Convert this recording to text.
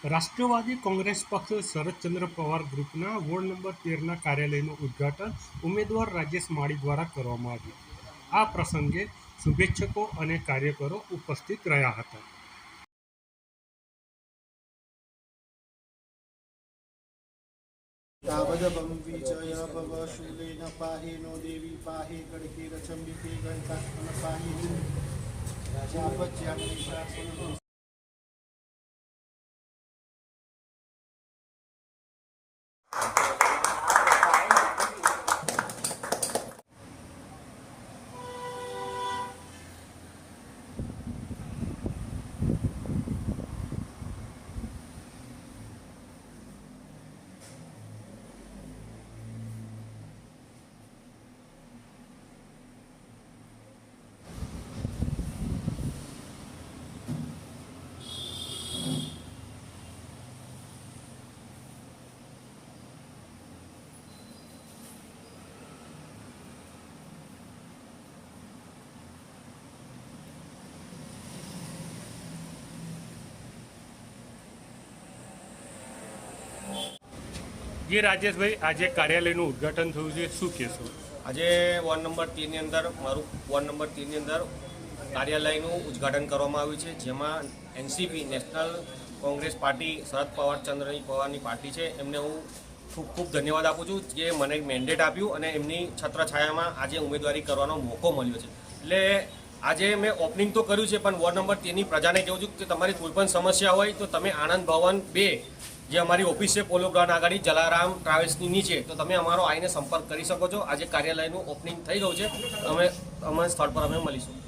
રાષ્ટ્રવાદી કોંગ્રેસ પક્ષ શરદચંદ્ર પવાર ગ્રુપના ward number 13ના કાર્યાલયનું ઉદ્ઘાટન ઉમેદવાર રાજેશ માળી દ્વારા કરવામાં આવ્યું. આ પ્રસંગે શુભેચ્છકો અને કાર્યકરો ઉપસ્થિત રહ્યા હતા. तावदपं विजय भव शूलेन पाहि नो देवी पाहि गणके रचम्बिके गणकात्मन पाहि उपज्यामि જે રાજેશભાઈ, આજે કાર્યાલયનું ઉદ્ઘાટન થયું છે, શું કહેશો? આજે વોર્ડ નંબર 13ની અંદર વોર્ડ નંબર 13ની અંદર કાર્યાલયનું ઉદ્ઘાટન કરવામાં આવ્યું છે, જેમાં એનસીપી નેશનલ કોંગ્રેસ પાર્ટી શરદ ચંદ્રજી પવારની પાર્ટી છે. એમને હું ખૂબ ખૂબ ધન્યવાદ આપું છું જે મને મેન્ડેટ આપ્યું અને એમની છત્રછાયામાં આજે ઉમેદવારી કરવાનો મોકો મળ્યો છે. એટલે આજે મેં ઓપનિંગ તો કર્યું છે, પણ વોર્ડ નંબર 13ની પ્રજાને કહું છું કે તમારી કોઈ પણ સમસ્યા હોય તો તમે આનંદ ભવન 2 જે અમારી ઓફિસ છે પોલો ગ્રાઉન્ડ આગળ જલારામ ટ્રાવેલ્સની નીચે, તો તમે અમારો આવીને સંપર્ક કરી શકો છો. આજે કાર્યાલયનું ઓપનિંગ થઈ ગયું છે, અમે સ્થળ પર અમે મળીશું.